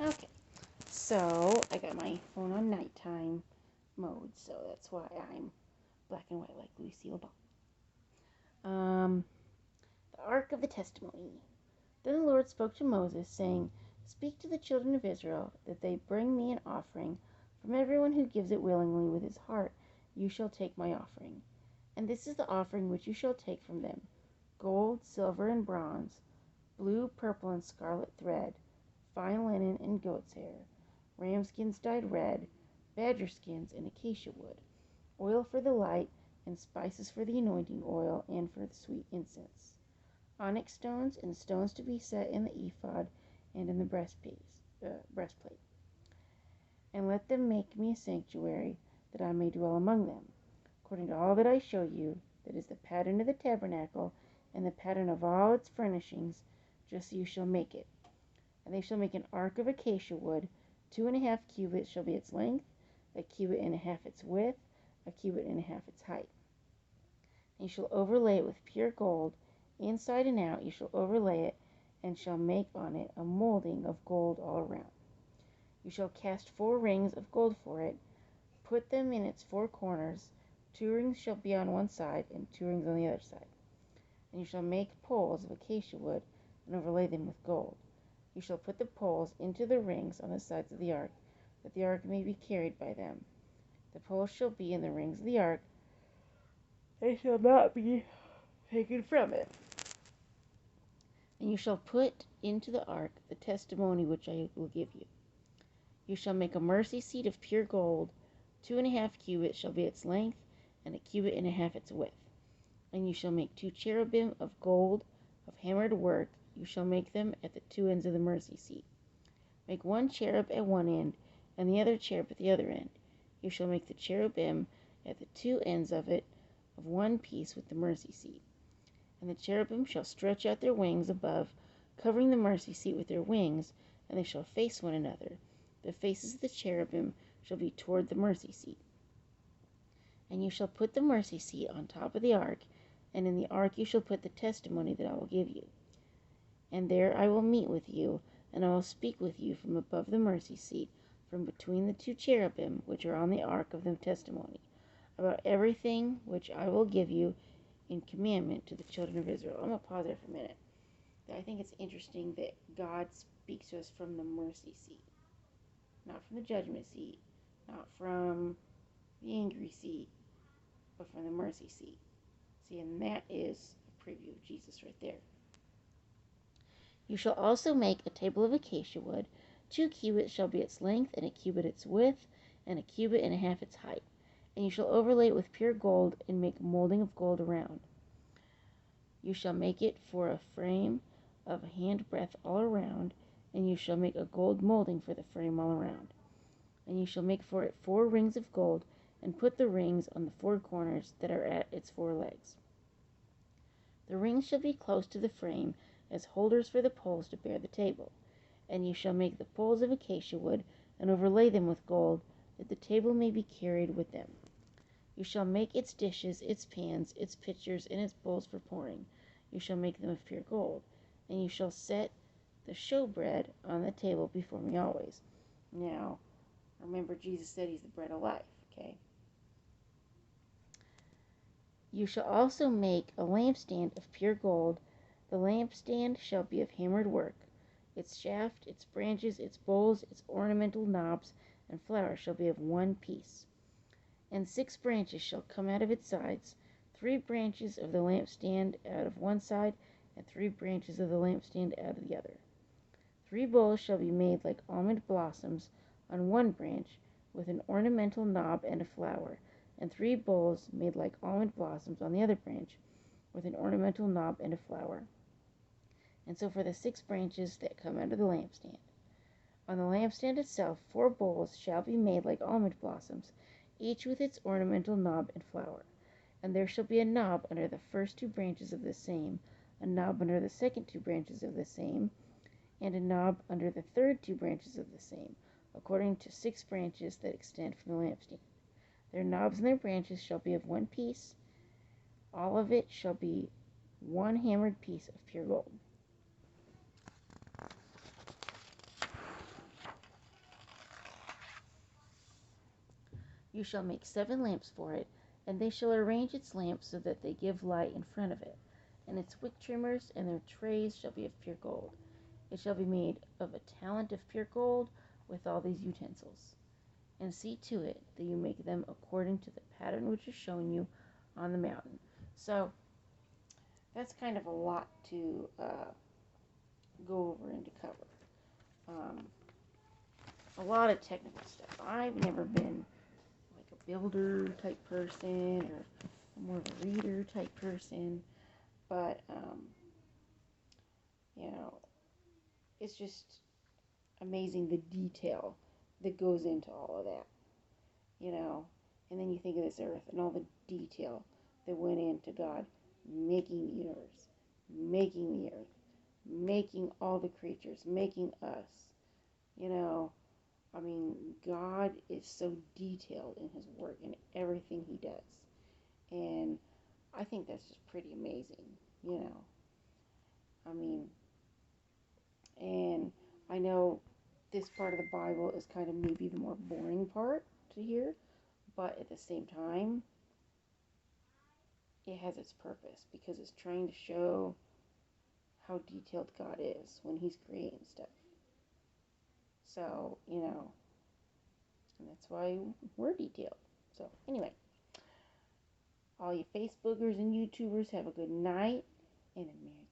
Okay, so I got my phone on nighttime mode, so that's why I'm black and white like Lucille Ball. The Ark of the Testimony. Then the Lord spoke to Moses, saying, Speak to the children of Israel, that they bring me an offering. From everyone who gives it willingly with his heart, you shall take my offering. And this is the offering which you shall take from them: gold, silver, and bronze, blue, purple, and scarlet thread, fine linen and goat's hair, ram skins dyed red, badger skins, and acacia wood, oil for the light, and spices for the anointing oil and for the sweet incense, onyx stones, and stones to be set in the ephod and in the breastplate. And let them make me a sanctuary, that I may dwell among them, according to all that I show you. That is the pattern of the tabernacle, and the pattern of all its furnishings, just so you shall make it. And they shall make an ark of acacia wood. 2.5 cubits shall be its length, a cubit and a half its width, a cubit and a half its height. And you shall overlay it with pure gold, inside and out you shall overlay it, and shall make on it a molding of gold all around. You shall cast 4 rings of gold for it, put them in its 4 corners. 2 rings shall be on one side, and 2 rings on the other side. And you shall make poles of acacia wood, and overlay them with gold. You shall put the poles into the rings on the sides of the ark, that the ark may be carried by them. The poles shall be in the rings of the ark, they shall not be taken from it. And you shall put into the ark the testimony which I will give you. You shall make a mercy seat of pure gold. 2.5 cubits shall be its length, and a cubit and a half its width. And you shall make 2 cherubim of gold, of hammered work. You shall make them at the 2 ends of the mercy seat. Make 1 cherub at one end, and the other cherub at the other end. You shall make the cherubim at the 2 ends of it of one piece with the mercy seat. And the cherubim shall stretch out their wings above, covering the mercy seat with their wings, and they shall face one another. The faces of the cherubim shall be toward the mercy seat. And you shall put the mercy seat on top of the ark, and in the ark you shall put the testimony that I will give you. And there I will meet with you, and I will speak with you from above the mercy seat, from between the 2 cherubim which are on the ark of the testimony, about everything which I will give you in commandment to the children of Israel. I'm going to pause there for a minute. I think it's interesting that God speaks to us from the mercy seat, not from the judgment seat, not from the angry seat, but from the mercy seat. See, and that is a preview of Jesus right there. You shall also make a table of acacia wood. 2 cubits shall be its length, and a cubit its width, and a cubit and a half its height. And you shall overlay it with pure gold, and make a molding of gold around. You shall make it for a frame of a handbreadth all around, and you shall make a gold molding for the frame all around. And you shall make for it 4 rings of gold, and put the rings on the 4 corners that are at its 4 legs. The rings shall be close to the frame, as holders for the poles to bear the table. And you shall make the poles of acacia wood, and overlay them with gold, that the table may be carried with them. You shall make its dishes, its pans, its pitchers, and its bowls for pouring. You shall make them of pure gold. And you shall set the showbread on the table before me always. Now, remember Jesus said he's the bread of life, okay? You shall also make a lampstand of pure gold. The lampstand shall be of hammered work. Its shaft, its branches, its bowls, its ornamental knobs, and flowers shall be of one piece. And 6 branches shall come out of its sides, 3 branches of the lampstand out of one side, and 3 branches of the lampstand out of the other. 3 bowls shall be made like almond blossoms on one branch, with an ornamental knob and a flower, and 3 bowls made like almond blossoms on the other branch, with an ornamental knob and a flower. And so for the 6 branches that come out of the lampstand. On the lampstand itself 4 bowls shall be made like almond blossoms, each with its ornamental knob and flower. And there shall be a knob under the first 2 branches of the same, a knob under the second 2 branches of the same, and a knob under the third 2 branches of the same, according to 6 branches that extend from the lampstand. Their knobs and their branches shall be of one piece. All of it shall be one hammered piece of pure gold. You shall make 7 lamps for it, and they shall arrange its lamps so that they give light in front of it. And its wick trimmers and their trays shall be of pure gold. It shall be made of a talent of pure gold with all these utensils. And see to it that you make them according to the pattern which is shown you on the mountain. So that's kind of a lot to go over and to cover. A lot of technical stuff. I've never been like a builder type person or more of a reader type person, but you know, it's just amazing the detail that goes into all of that, you know. And then you think of this earth and all the detail that went into God making the universe, making the earth, making all the creatures, making us, you know. I mean, God is so detailed in his work and everything he does. And I think that's just pretty amazing, you know. I mean, and I know this part of the Bible is kind of maybe the more boring part to hear, but at the same time, it has its purpose because it's trying to show how detailed God is when he's creating stuff. So, you know, and that's why we're detailed. So, anyway, all you Facebookers and YouTubers have a good night and a Merry